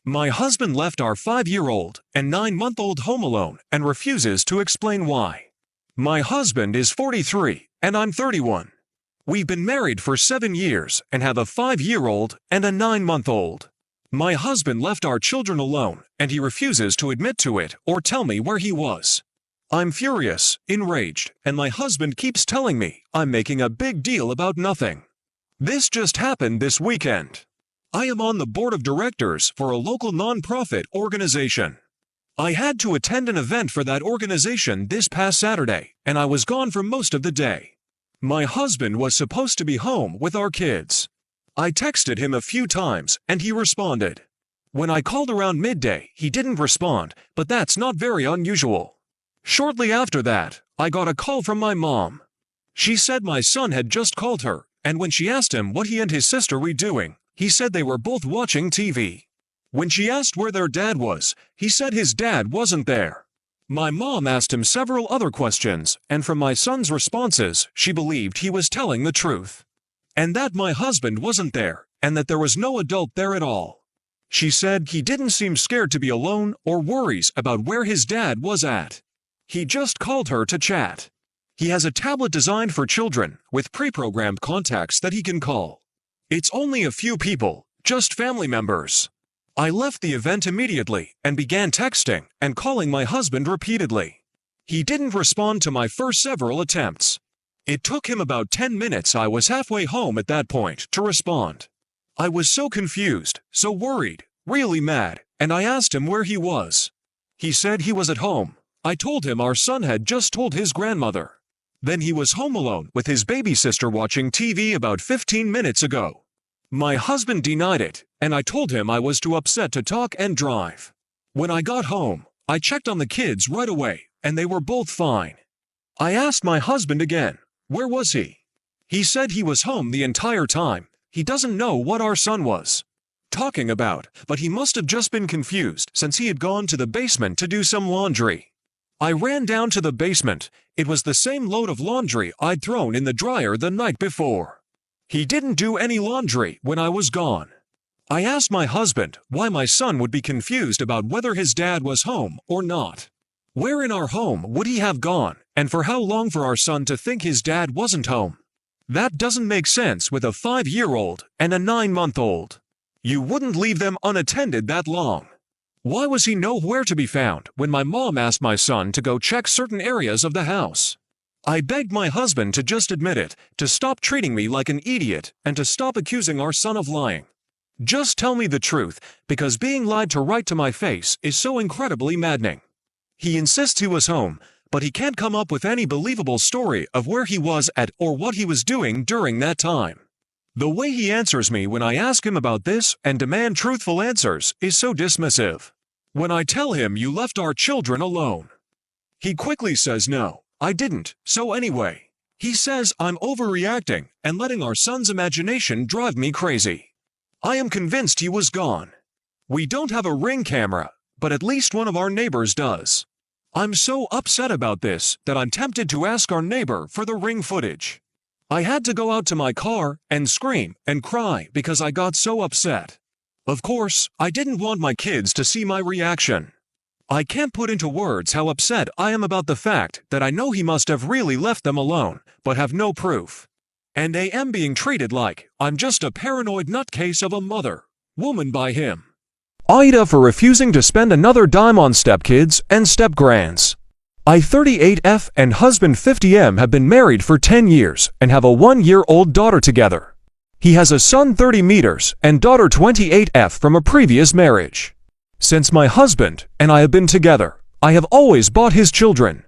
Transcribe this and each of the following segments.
My husband left our 5-year-old and 9-month-old home alone and refuses to explain why. My husband is 43 and I'm 31. We've been married for 7 years and have a 5-year-old and a 9-month-old. My husband left our children alone and he refuses to admit to it or tell me where he was. I'm furious, enraged, and my husband keeps telling me I'm making a big deal about nothing. This just happened this weekend. I am on the board of directors for a local non-profit organization. I had to attend an event for that organization this past Saturday, and I was gone for most of the day. My husband was supposed to be home with our kids. I texted him a few times, and he responded. When I called around midday, he didn't respond, but that's not very unusual. Shortly after that, I got a call from my mom. She said my son had just called her, and when she asked him what he and his sister were doing, he said they were both watching TV. When she asked where their dad was, he said his dad wasn't there. My mom asked him several other questions, and from my son's responses, she believed he was telling the truth. And that my husband wasn't there, and that there was no adult there at all. She said he didn't seem scared to be alone or worries about where his dad was at. He just called her to chat. He has a tablet designed for children with pre-programmed contacts that he can call. It's only a few people, just family members. I left the event immediately and began texting and calling my husband repeatedly. He didn't respond to my first several attempts. It took him about 10 minutes. I was halfway home at that point to respond. I was so confused, so worried, really mad, and I asked him where he was. He said he was at home. I told him our son had just told his grandmother. Then he was home alone with his baby sister watching TV about 15 minutes ago. My husband denied it, and I told him I was too upset to talk and drive. When I got home, I checked on the kids right away, and they were both fine. I asked my husband again, where was he? He said he was home the entire time. He doesn't know what our son was talking about, but he must have just been confused since he had gone to the basement to do some laundry. I ran down to the basement. It was the same load of laundry I'd thrown in the dryer the night before. He didn't do any laundry when I was gone. I asked my husband why my son would be confused about whether his dad was home or not. Where in our home would he have gone, and for how long for our son to think his dad wasn't home? That doesn't make sense with a 5-year-old and a 9-month-old. You wouldn't leave them unattended that long. Why was he nowhere to be found when my mom asked my son to go check certain areas of the house? I begged my husband to just admit it, to stop treating me like an idiot, and to stop accusing our son of lying. Just tell me the truth, because being lied to right to my face is so incredibly maddening. He insists he was home, but he can't come up with any believable story of where he was at or what he was doing during that time. The way he answers me when I ask him about this and demand truthful answers is so dismissive. When I tell him you left our children alone, he quickly says no, I didn't, so anyway. He says I'm overreacting and letting our son's imagination drive me crazy. I am convinced he was gone. We don't have a Ring camera, but at least one of our neighbors does. I'm so upset about this that I'm tempted to ask our neighbor for the Ring footage. I had to go out to my car and scream and cry because I got so upset. Of course, I didn't want my kids to see my reaction. I can't put into words how upset I am about the fact that I know he must have really left them alone, but have no proof. And I am being treated like I'm just a paranoid nutcase of a woman by him. Ida for refusing to spend another dime on stepkids and stepgrands. I 38F and husband 50M have been married for 10 years and have a 1-year-old daughter together. He has a son 30 meters and daughter 28F from a previous marriage. Since my husband and I have been together, I have always bought his children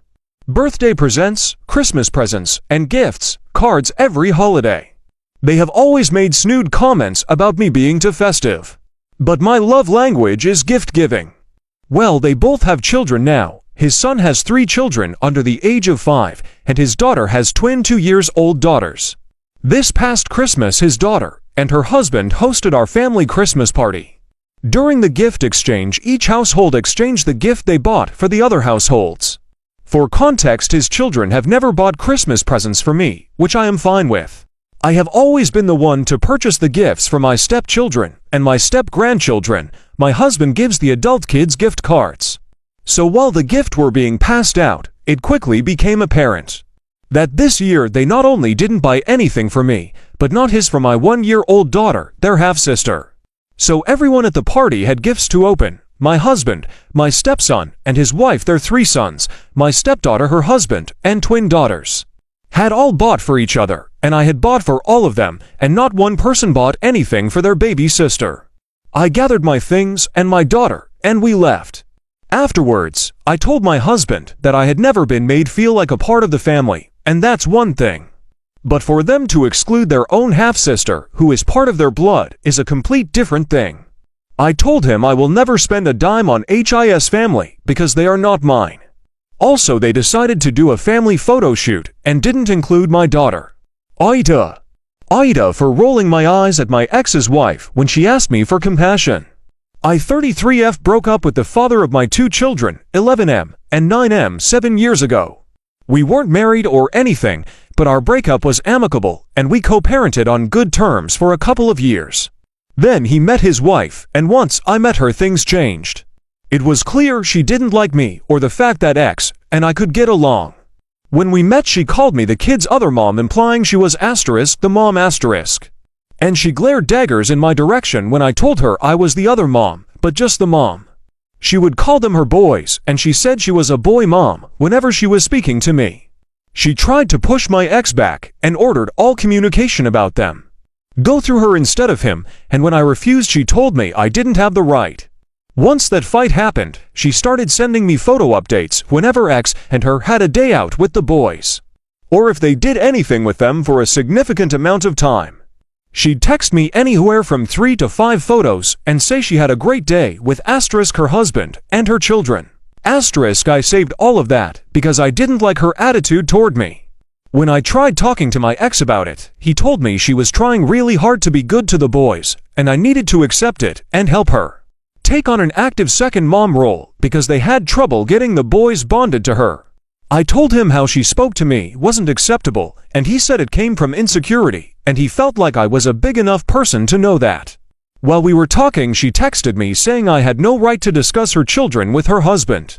birthday presents, Christmas presents, and gifts, cards every holiday. They have always made snood comments about me being too festive. But my love language is gift giving. Well, they both have children now. His son has 3 children under the age of 5, and his daughter has twin 2-year-old daughters. This past Christmas, his daughter and her husband hosted our family Christmas party. During the gift exchange, each household exchanged the gift they bought for the other households. For context, his children have never bought Christmas presents for me, which I am fine with. I have always been the one to purchase the gifts for my stepchildren, and my step-grandchildren, my husband gives the adult kids gift cards. So while the gifts were being passed out, it quickly became apparent that this year they not only didn't buy anything for me, but not his for my 1-year-old daughter, their half-sister. So everyone at the party had gifts to open. My husband, my stepson, and his wife, their 3 sons, my stepdaughter, her husband, and twin daughters, had all bought for each other, and I had bought for all of them, and not one person bought anything for their baby sister. I gathered my things and my daughter, and we left. Afterwards, I told my husband that I had never been made feel like a part of the family, and that's one thing. But for them to exclude their own half-sister, who is part of their blood, is a complete different thing. I told him I will never spend a dime on his family because they are not mine. Also, they decided to do a family photo shoot and didn't include my daughter, Ida, for rolling my eyes at my ex's wife when she asked me for compassion. I 33F broke up with the father of my 2 children, 11M and 9M, 7 years ago. We weren't married or anything, but our breakup was amicable and we co-parented on good terms for a couple of years. Then he met his wife, and once I met her, things changed. It was clear she didn't like me or the fact that X and I could get along. When we met, she called me the kid's other mom, implying she was the mom *. And she glared daggers in my direction when I told her I was the other mom, but just the mom. She would call them her boys, and she said she was a boy mom whenever she was speaking to me. She tried to push my ex back and ordered all communication about them go through her instead of him, and when I refused, she told me I didn't have the right. Once that fight happened, she started sending me photo updates whenever X and her had a day out with the boys, or if they did anything with them for a significant amount of time. She'd text me anywhere from 3 to 5 photos and say she had a great day with her husband and her children. I saved all of that because I didn't like her attitude toward me. When I tried talking to my ex about it, he told me she was trying really hard to be good to the boys, and I needed to accept it and help her take on an active second mom role because they had trouble getting the boys bonded to her. I told him how she spoke to me wasn't acceptable, and he said it came from insecurity, and he felt like I was a big enough person to know that. While we were talking, she texted me saying I had no right to discuss her children with her husband.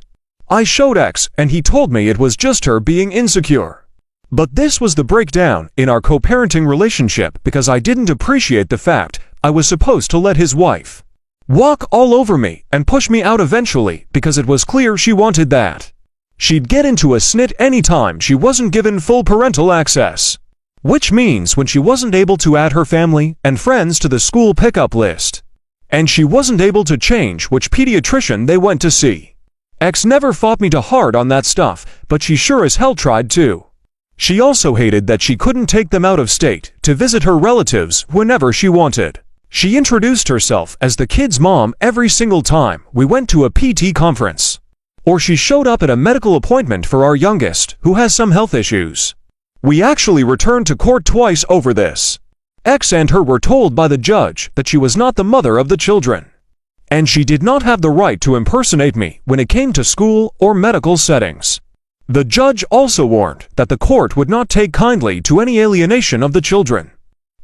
I showed X, and he told me it was just her being insecure. But this was the breakdown in our co-parenting relationship because I didn't appreciate the fact I was supposed to let his wife walk all over me and push me out eventually because it was clear she wanted that. She'd get into a snit anytime she wasn't given full parental access, which means when she wasn't able to add her family and friends to the school pickup list, and she wasn't able to change which pediatrician they went to see. X never fought me too hard on that stuff, but she sure as hell tried to. She also hated that she couldn't take them out of state to visit her relatives whenever she wanted. She introduced herself as the kid's mom every single time we went to a PT conference, or she showed up at a medical appointment for our youngest, who has some health issues. We actually returned to court twice over this. X and her were told by the judge that she was not the mother of the children, and she did not have the right to impersonate me when it came to school or medical settings. The judge also warned that the court would not take kindly to any alienation of the children.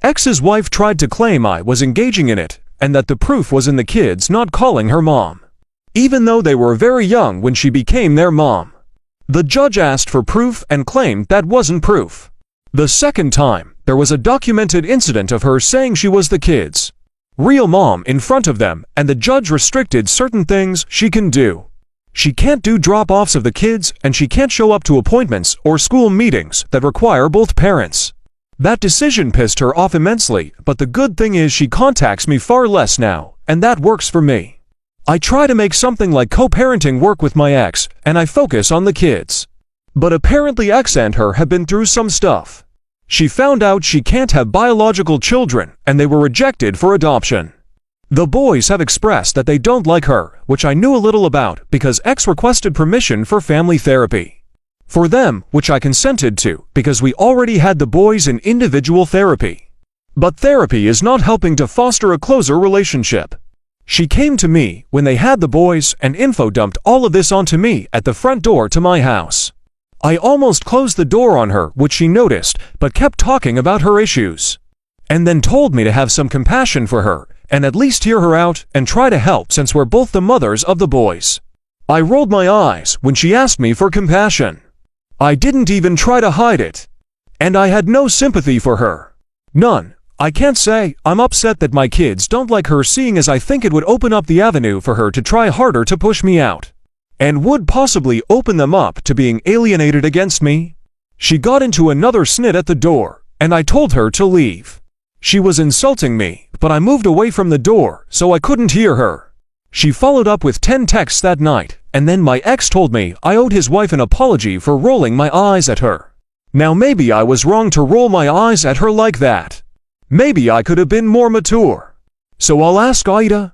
X's wife tried to claim I was engaging in it, and that the proof was in the kids not calling her mom, even though they were very young when she became their mom. The judge asked for proof and claimed that wasn't proof. The second time, there was a documented incident of her saying she was the kids' real mom in front of them, and the judge restricted certain things she can do. She can't do drop-offs of the kids, and she can't show up to appointments or school meetings that require both parents. That decision pissed her off immensely, but the good thing is she contacts me far less now, and that works for me. I try to make something like co-parenting work with my ex, and I focus on the kids. But apparently X and her have been through some stuff. She found out she can't have biological children, and they were rejected for adoption. The boys have expressed that they don't like her, which I knew a little about because X requested permission for family therapy for them, which I consented to because we already had the boys in individual therapy. But therapy is not helping to foster a closer relationship. She came to me when they had the boys and info dumped all of this onto me at the front door to my house. I almost closed the door on her, which she noticed, but kept talking about her issues, and then told me to have some compassion for her and at least hear her out and try to help since we're both the mothers of the boys. I rolled my eyes when she asked me for compassion. I didn't even try to hide it. And I had no sympathy for her. None. I can't say I'm upset that my kids don't like her, seeing as I think it would open up the avenue for her to try harder to push me out. And would possibly open them up to being alienated against me. She got into another snit at the door, and I told her to leave. She was insulting me, but I moved away from the door so I couldn't hear her. She followed up with 10 texts that night, and then my ex told me I owed his wife an apology for rolling my eyes at her. Now maybe I was wrong to roll my eyes at her like that. Maybe I could have been more mature. So I'll ask Ida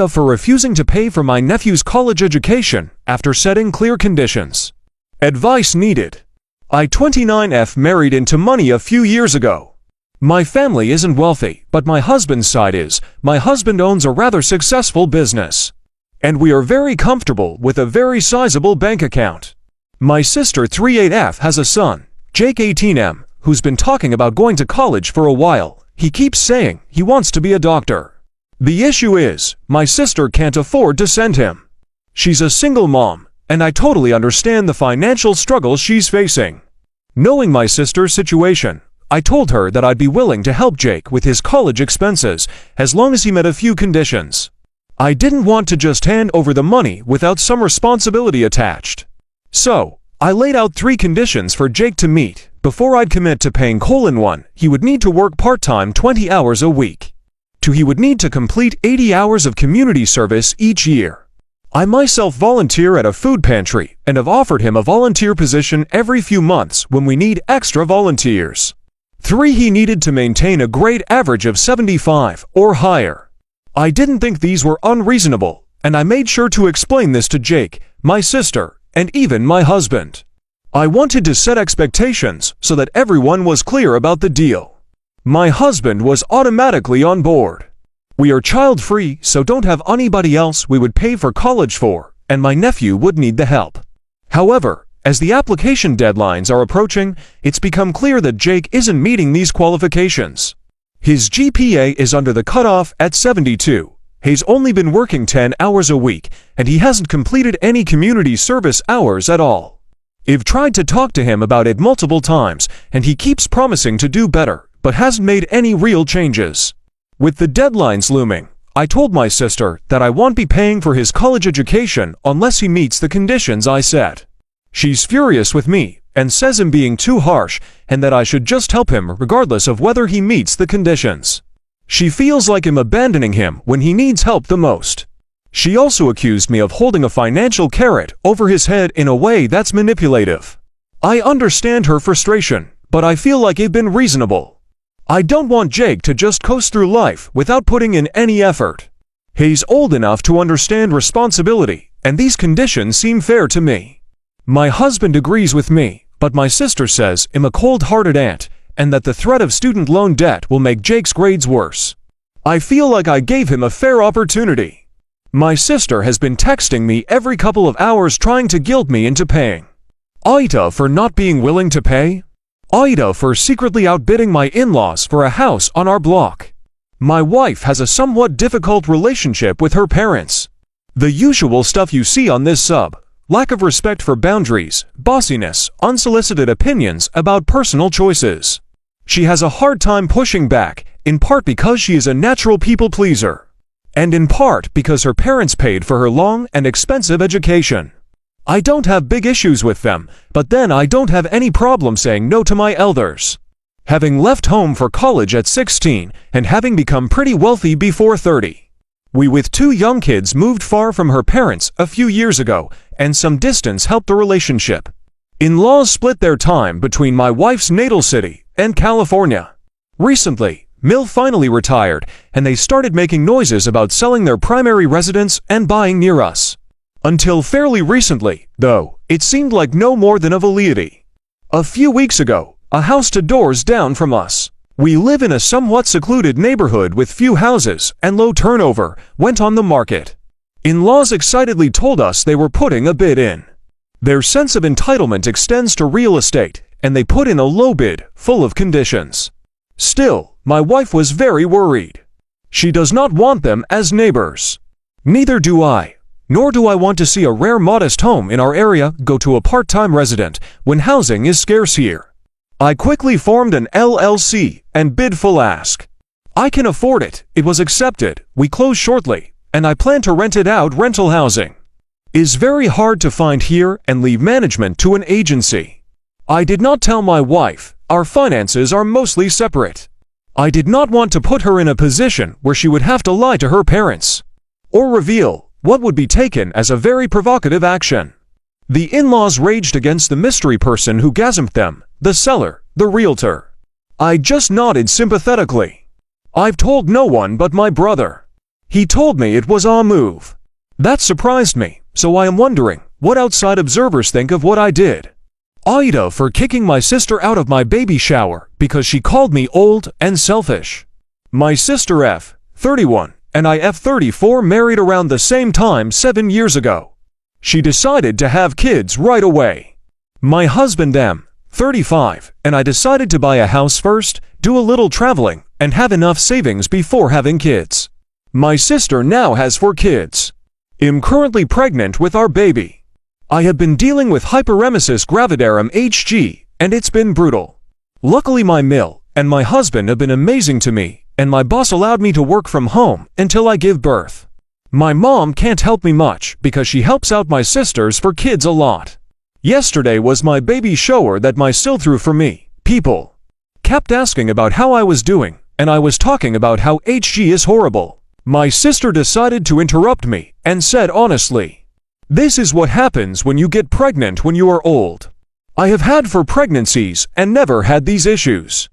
for refusing to pay for my nephew's college education after setting clear conditions. Advice needed. I 29F married into money a few years ago. My family isn't wealthy, but my husband's side is. My husband owns a rather successful business. And we are very comfortable with a very sizable bank account. My sister 38F has a son, Jake 18M, who's been talking about going to college for a while. He keeps saying he wants to be a doctor. The issue is, my sister can't afford to send him. She's a single mom, and I totally understand the financial struggles she's facing. Knowing my sister's situation, I told her that I'd be willing to help Jake with his college expenses as long as he met a few conditions. I didn't want to just hand over the money without some responsibility attached. So, I laid out 3 conditions for Jake to meet before I'd commit to paying. 1. He would need to work part-time 20 hours a week. 2. He would need to complete 80 hours of community service each year. I myself volunteer at a food pantry and have offered him a volunteer position every few months when we need extra volunteers. 3. He needed to maintain a grade average of 75 or higher. I didn't think these were unreasonable, and I made sure to explain this to Jake, my sister, and even my husband. I wanted to set expectations so that everyone was clear about the deal. My husband was automatically on board. We are child-free, so don't have anybody else we would pay for college for, and my nephew would need the help. However, as the application deadlines are approaching, it's become clear that Jake isn't meeting these qualifications. His GPA is under the cutoff at 72. He's only been working 10 hours a week, and he hasn't completed any community service hours at all. I've tried to talk to him about it multiple times, and he keeps promising to do better, but hasn't made any real changes. With the deadlines looming, I told my sister that I won't be paying for his college education unless he meets the conditions I set. She's furious with me and says I'm being too harsh and that I should just help him regardless of whether he meets the conditions. She feels like I'm abandoning him when he needs help the most. She also accused me of holding a financial carrot over his head in a way that's manipulative. I understand her frustration, but I feel like I've been reasonable. I don't want Jake to just coast through life without putting in any effort. He's old enough to understand responsibility, and these conditions seem fair to me. My husband agrees with me, but my sister says I'm a cold-hearted aunt, and that the threat of student loan debt will make Jake's grades worse. I feel like I gave him a fair opportunity. My sister has been texting me every couple of hours trying to guilt me into paying. Ida for not being willing to pay. Ida for secretly outbidding my in-laws for a house on our block. My wife has a somewhat difficult relationship with her parents. The usual stuff you see on this sub: lack of respect for boundaries, bossiness, unsolicited opinions about personal choices. She has a hard time pushing back, in part because she is a natural people pleaser, and in part because her parents paid for her long and expensive education. I don't have big issues with them, but then I don't have any problem saying no to my elders. Having left home for college at 16 and having become pretty wealthy before 30. We with 2 young kids moved far from her parents a few years ago, and some distance helped the relationship. In-laws split their time between my wife's natal city and California. Recently, Mill finally retired, and they started making noises about selling their primary residence and buying near us. Until fairly recently, though, it seemed like no more than a velleity. A few weeks ago, a house 2 doors down from us, we live in a somewhat secluded neighborhood with few houses and low turnover, went on the market. In-laws excitedly told us they were putting a bid in. Their sense of entitlement extends to real estate, and they put in a low bid, full of conditions. Still, my wife was very worried. She does not want them as neighbors. Neither do I. Nor do I want to see a rare modest home in our area go to a part-time resident when housing is scarce here. I quickly formed an LLC and bid full ask. I can afford it, it was accepted, we close shortly, and I plan to rent it out. Rental housing is very hard to find here and leave management to an agency. I did not tell my wife, our finances are mostly separate. I did not want to put her in a position where she would have to lie to her parents or reveal what would be taken as a very provocative action. The in-laws raged against the mystery person who gazumped them, the seller, the realtor. I just nodded sympathetically. I've told no one but my brother. He told me it was our move. That surprised me, so I am wondering what outside observers think of what I did. Ida for kicking my sister out of my baby shower because she called me old and selfish. My sister F, 31, and I F 34 married around the same time 7 years ago. She decided to have kids right away. My husband M, 35, and I decided to buy a house first, do a little traveling, and have enough savings before having kids. My sister now has 4 kids. I'm currently pregnant with our baby. I have been dealing with hyperemesis gravidarum Hg, and it's been brutal. Luckily my mill and my husband have been amazing to me, and my boss allowed me to work from home until I give birth. My mom can't help me much because she helps out my sisters for kids a lot. Yesterday was my baby shower that my sil threw for me. People kept asking about how I was doing, and I was talking about how Hg is horrible. My sister decided to interrupt me and said honestly, "This is what happens when you get pregnant when you are old. I have had 4 pregnancies and never had these issues.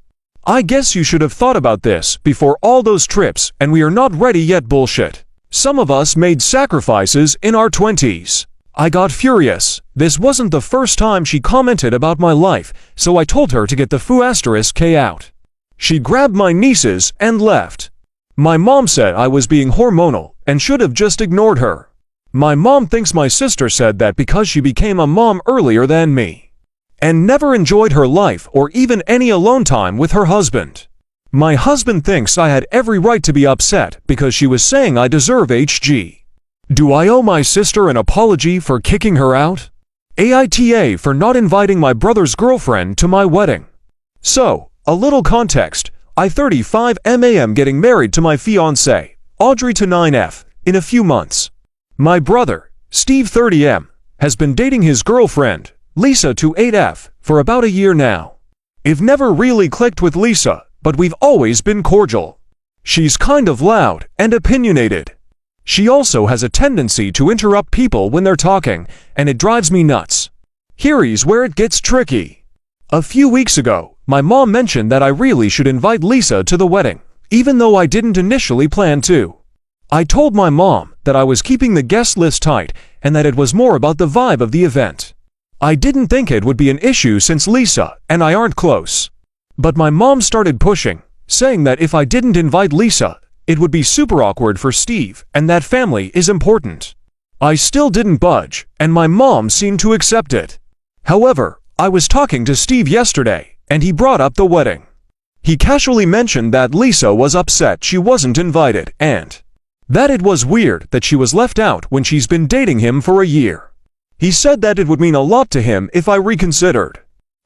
I guess you should have thought about this before all those trips and we are not ready yet." Bullshit. Some of us made sacrifices in our 20s. I got furious. This wasn't the first time she commented about my life, so I told her to get the *K out. She grabbed my nieces and left. My mom said I was being hormonal and should have just ignored her. My mom thinks my sister said that because she became a mom earlier than me and never enjoyed her life or even any alone time with her husband. My husband thinks I had every right to be upset because she was saying I deserve Hg. Do I owe my sister an apology for kicking her out? AITA for not inviting my brother's girlfriend to my wedding. So, a little context, I 35 am getting married to my fiancée, Audrey to 9F, in a few months. My brother, Steve 30M, has been dating his girlfriend, Lisa to 8F, for about a year now. I've never really clicked with Lisa, but we've always been cordial. She's kind of loud and opinionated. She also has a tendency to interrupt people when they're talking, and it drives me nuts. Here's where it gets tricky. A few weeks ago, my mom mentioned that I really should invite Lisa to the wedding, even though I didn't initially plan to. I told my mom that I was keeping the guest list tight and that it was more about the vibe of the event. I didn't think it would be an issue since Lisa and I aren't close. But my mom started pushing, saying that if I didn't invite Lisa, it would be super awkward for Steve and that family is important. I still didn't budge, and my mom seemed to accept it. However, I was talking to Steve yesterday, and he brought up the wedding. He casually mentioned that Lisa was upset she wasn't invited and that it was weird that she was left out when she's been dating him for a year. He said that it would mean a lot to him if I reconsidered.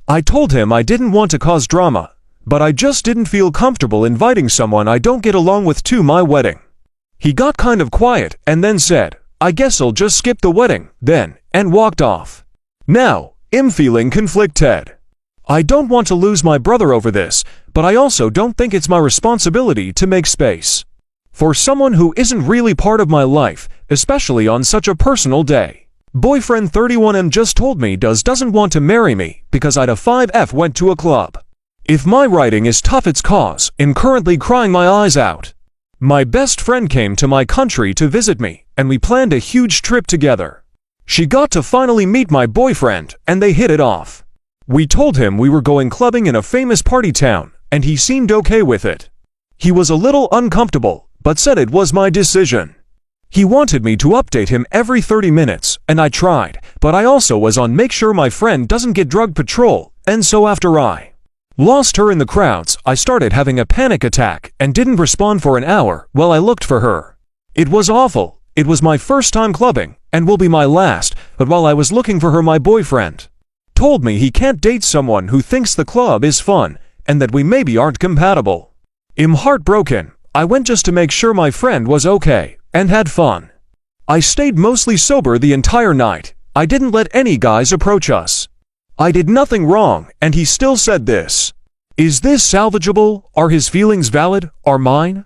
I told him I didn't want to cause drama, but I just didn't feel comfortable inviting someone I don't get along with to my wedding. He got kind of quiet and then said, "I guess I'll just skip the wedding, then," and walked off. Now, I'm feeling conflicted. I don't want to lose my brother over this, but I also don't think it's my responsibility to make space for someone who isn't really part of my life, especially on such a personal day. Boyfriend 31M just told me doesn't want to marry me because I'd a 5F went to a club. If my writing is tough it's cause I'm currently crying my eyes out. My best friend came to my country to visit me, and we planned a huge trip together. She got to finally meet my boyfriend, and they hit it off. We told him we were going clubbing in a famous party town, and he seemed okay with it. He was a little uncomfortable, but said it was my decision. He wanted me to update him every 30 minutes, and I tried, but I also was on make sure my friend doesn't get drug patrol, and so after I Lost her in the crowds, I started having a panic attack and didn't respond for an hour while I looked for her. It was awful. It was my first time clubbing, and will be my last, but while I was looking for her, my boyfriend told me he can't date someone who thinks the club is fun, and that we maybe aren't compatible. I'm heartbroken. I went just to make sure my friend was okay, and had fun. I stayed mostly sober the entire night. I didn't let any guys approach us. I did nothing wrong, and he still said this. Is this salvageable? Are his feelings valid? Are mine?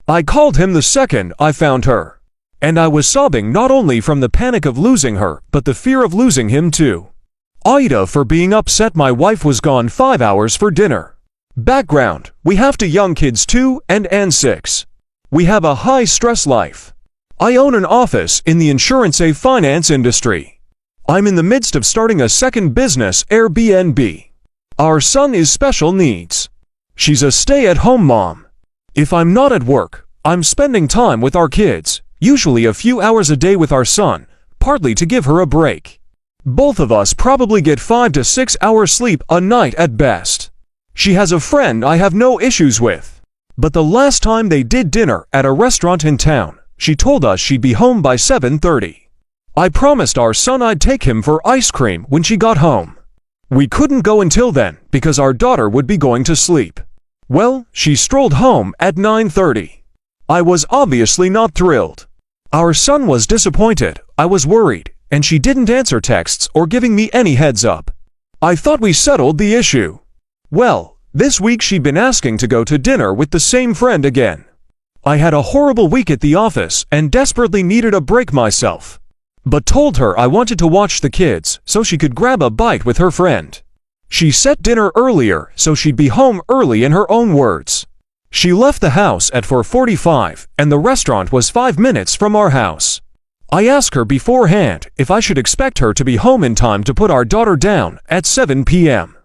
I called him the second I found her. And I was sobbing not only from the panic of losing her, but the fear of losing him too. Ida for being upset my wife was gone 5 hours for dinner. Background: we have 2 young kids, 2 and 6. We have a high-stress life. I own an office in the insurance and finance industry. I'm in the midst of starting a second business, Airbnb. Our son is special needs. She's a stay-at-home mom. If I'm not at work, I'm spending time with our kids, usually a few hours a day with our son, partly to give her a break. Both of us probably get 5 to 6 hours sleep a night at best. She has a friend I have no issues with. But the last time they did dinner at a restaurant in town, she told us she'd be home by 7:30. I promised our son I'd take him for ice cream when she got home. We couldn't go until then because our daughter would be going to sleep. Well, she strolled home at 9:30. I was obviously not thrilled. Our son was disappointed, I was worried, and she didn't answer texts or giving me any heads up. I thought we settled the issue. Well, this week she'd been asking to go to dinner with the same friend again. I had a horrible week at the office and desperately needed a break myself, but told her I wanted to watch the kids so she could grab a bite with her friend. She set dinner earlier so she'd be home early in her own words. She left the house at 4:45 and the restaurant was 5 minutes from our house. I asked her beforehand if I should expect her to be home in time to put our daughter down at 7 p.m.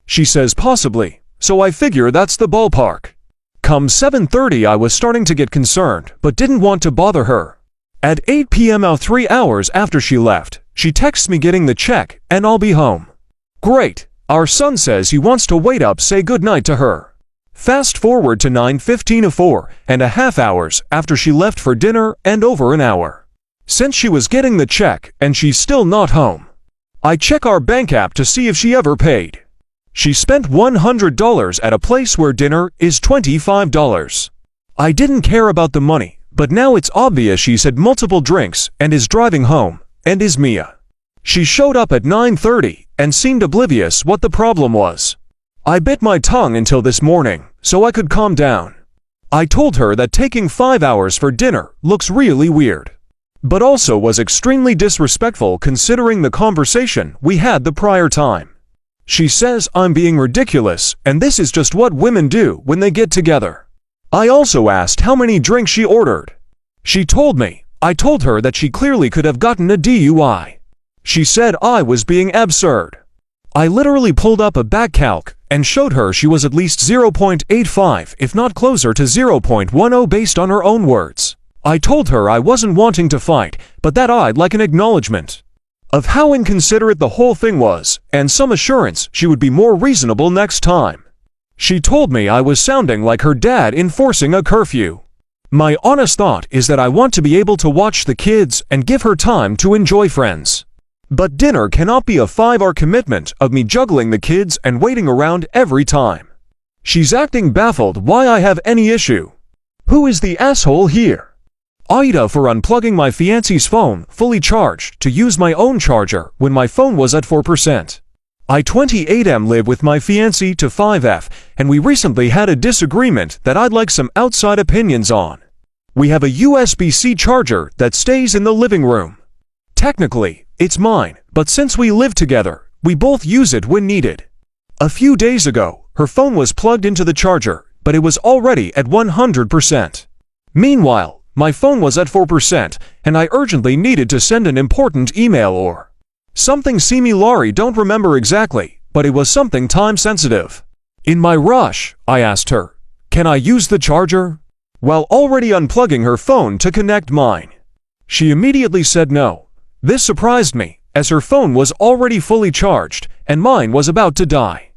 She says possibly, so I figure that's the ballpark. Come 7:30 I was starting to get concerned but didn't want to bother her. At 8 p.m. 3 hours after she left, she texts me getting the check and I'll be home. Great. Our son says he wants to wait up, say goodnight to her. Fast forward to 9:15 4.5 hours after she left for dinner and over an hour since she was getting the check and she's still not home. I check our bank app to see if she ever paid. She spent $100 at a place where dinner is $25. I didn't care about the money, but now it's obvious she's had multiple drinks and is driving home, and is Mia. She showed up at 9:30 and seemed oblivious what the problem was. I bit my tongue until this morning, so I could calm down. I told her that taking 5 hours for dinner looks really weird, but also was extremely disrespectful considering the conversation we had the prior time. She says I'm being ridiculous and this is just what women do when they get together. I also asked how many drinks she ordered. She told me. I told her that she clearly could have gotten a DUI. She said I was being absurd. I literally pulled up a back calc and showed her she was at least 0.85 if not closer to 0.10 based on her own words. I told her I wasn't wanting to fight, but that I'd like an acknowledgement of how inconsiderate the whole thing was, and some assurance she would be more reasonable next time. She told me I was sounding like her dad enforcing a curfew. My honest thought is that I want to be able to watch the kids and give her time to enjoy friends. But dinner cannot be a 5-hour commitment of me juggling the kids and waiting around every time. She's acting baffled why I have any issue. Who is the asshole here? Ida for unplugging my fiancé's phone fully charged to use my own charger when my phone was at 4%. I 28M live with my fiancé to 5F, and we recently had a disagreement that I'd like some outside opinions on. We have a USB-C charger that stays in the living room. Technically, it's mine, but since we live together, we both use it when needed. A few days ago, her phone was plugged into the charger, but it was already at 100%. Meanwhile, my phone was at 4%, and I urgently needed to send an important email or something semi-Laurie don't remember exactly, but it was something time-sensitive. In my rush, I asked her, "Can I use the charger?" while already unplugging her phone to connect mine. She immediately said no. This surprised me, as her phone was already fully charged, and mine was about to die.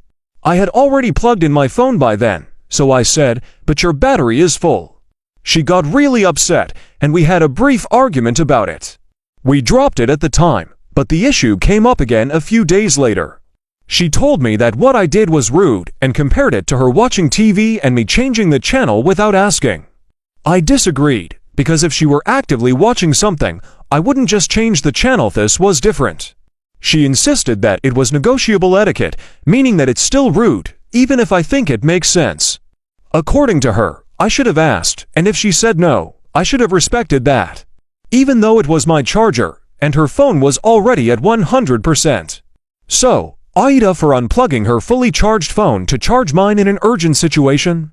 I had already plugged in my phone by then, so I said, "But your battery is full." She got really upset, and we had a brief argument about it. We dropped it at the time, but the issue came up again a few days later. She told me that what I did was rude and compared it to her watching TV and me changing the channel without asking. I disagreed, because if she were actively watching something, I wouldn't just change the channel. This was different. She insisted that it was negotiable etiquette, meaning that it's still rude, even if I think it makes sense. According to her, I should have asked, and if she said no, I should have respected that. Even though it was my charger, and her phone was already at 100%. So, Aida for unplugging her fully charged phone to charge mine in an urgent situation?